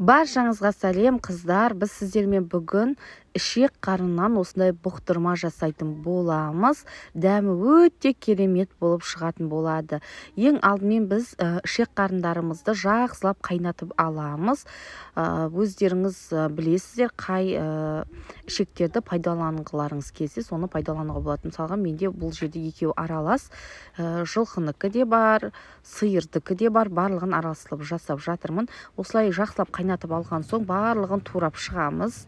Баршаңызға сәлем қыздар, біз сіздермен бүгін ішек қарыннан осындай бұқтырма жасайтын боламыз. Дәмі өте керемет болып шығатын болады. Ең алдымен біз ішек қарындарымызды жақсылап қайнатып аламыз. Өздеріңіз білесіздер, қай ішектерді пайдаланғыларыңыз келсе, соны пайдалануға болады. Мысалға, менде бұл жерде екеуі аралас, жылқыныкі де бар, сиырдікі де бар, барлығын араластырып жасап жатырмын. Осылай жақсылап қайнатып алған соң барлығын турап шығамыз.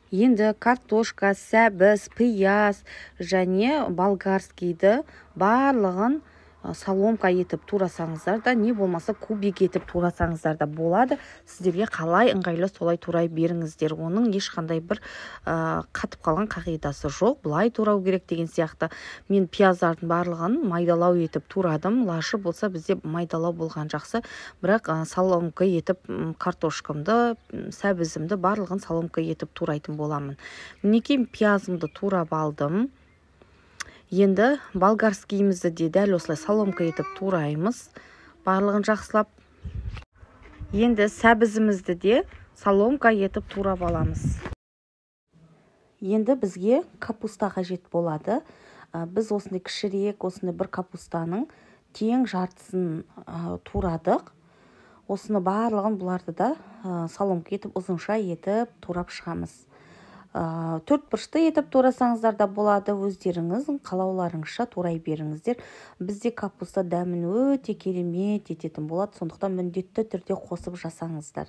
Енді картошка, сәбіз, пияз және болгарскийді барлығын соломка етіп турасаңыздар да, не болмаса кубик етіп турасаңыздар да болады. Сіздерге қалай ыңғайлы солай турай беріңіздер. Оның ешқандай бір қатып қалған қағидасы жоқ. Бұлай турау керек деген сияқты. Мен пияздардың барлығын майдалау етіп турадым. Лашы болса бізде майдалау болған жақсы. Бірақ соломка етіп картошкамды, сәбізімді барлығын соломка етіп турайтын боламын. Мінекей пиязымды турап алдым. Енді болгарскийімізді де дәл осылай соломка етіп тураймыз. Барлығын жақсылап. Енді сәбізімізді де соломка етіп турап аламыз. Енді бізге капуста қажет болады. Біз осындай кішірек, осындай бір капустаның тең жартысын турадық. Осыны барлығын бұларды да соломка етіп, ұзынша етіп турап шығамыз. Төрт бұрышты етіп турасаңыздар да болады, өздеріңіздің қалауларыңызша турай беріңіздер. Бізде капуста дәмін өте керемет ететін болады, сондықтан міндетті түрде қосып жасаңыздар.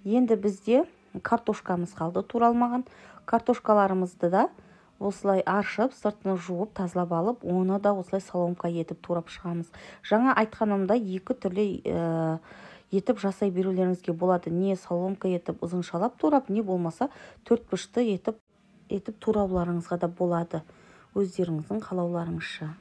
Енді бізде картошкамыз қалды туралмаған. Картошкаларымызды да осылай аршып, сыртын жуып, тазалап алып, оны да осылай соломка етіп турап шығамыз. Жаңа айтқанымда екі түрлі етіп жасай берулеріңізге болады. Не соломка етіп ұзыншалап турап, не болмаса төрт бұрышты етіп турауларыңызға да болады, өздеріңіздің қалауларыңызша.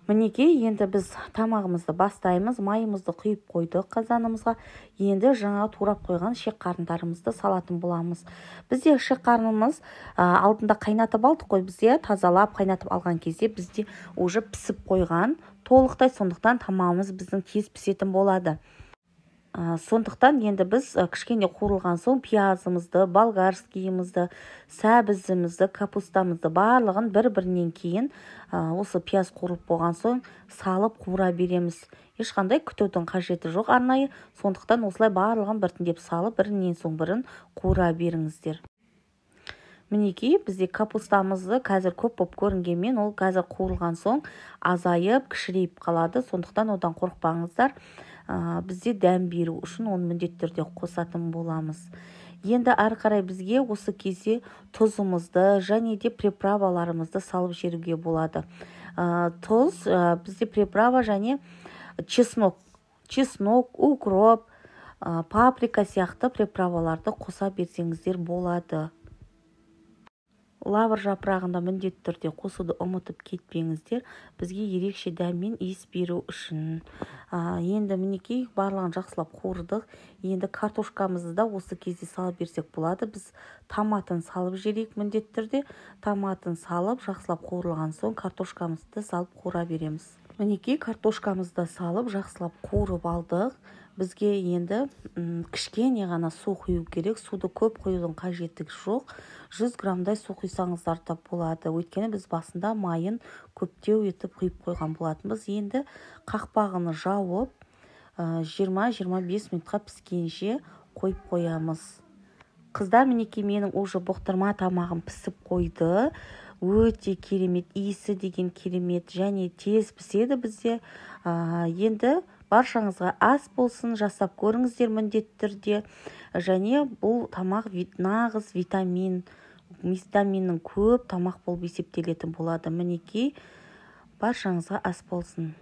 Мінекей, енді біз тамағымызды бастаймыз. Майымызды құйып қойдық қазанымызға. Енді жаңа турап қойған ішек қарындарымызды салатын боламыз. Бізде ішек қарынымыз алдында қайнатып алдық қой, бізде тазалап қайнатып алған кезде бізде уже пісіп қойған толықтай, сондықтан тамағымыз біздің тез пісетін болады. Сондықтан енді біз кішкене қуырылған соң пиязымызды, болгарскийімізді, сәбізімізді, капустамызды барлығын бір-бірінен кейін осы пияз қуырылып болған соң салып қуыра береміз. Ешқандай күтудің қажеті жоқ арнайы, сондықтан осылай барлығын біртіндеп салып, бірінен соң бірін қуыра беріңіздер. Мінекей, бізде капустамызды қазір көп болып көрінгенмен, ол қазір қуырылған соң азайып, кішірейіп қалады, сондықтан одан қорықпаңыздар. Бізде дәм беру үшін оны міндетті түрде қосатын боламыз. Енді ары қарай бізге осы кезде тұзымызды және де приправаларымызды салып жіберуге болады. Тұз, бізде приправа және чеснок, укроп, паприка сияқты приправаларды қоса берсеңіздер болады. Лавр жапырағында міндетті түрде қосуды ұмытып кетпеңіздер, бізге ерекше дәм мен иіс беру үшін. Енді мінекей барлығын жақсылап қуырдық. Енді картошкамызды да осы кезде салып берсек болады. Біз томатын салып жіберейік міндетті түрде. Томатын салып, жақсылап қуырылған соң картошкамызды салып қуыра береміз. Мінекей картошкамызды салып, жақсылап қуырып алдық. Бізге енді кішкене ғана су құю керек. Суды көп құюдың қажеттігі жоқ. 100 граммдай су құйсаңыздар да болады. Өйткені біз басында майын көптеу етіп құйып қойған болатынбыз. Енді қақпағын жауып 20-25 минутқа піскенше қойып қоямыз. Қыздар, мінекей менің уже бұқтырма тамағым пісіп қойды. Өте керемет, иісі деген керемет және тез піседі бізде. Енді баршаңызға ас болсын, жасап көріңіздер міндетті түрде. Және бұл тамақ нағыз витаминнің көп тамақ болып есептелетін болады. Мінекей, баршаңызға ас болсын.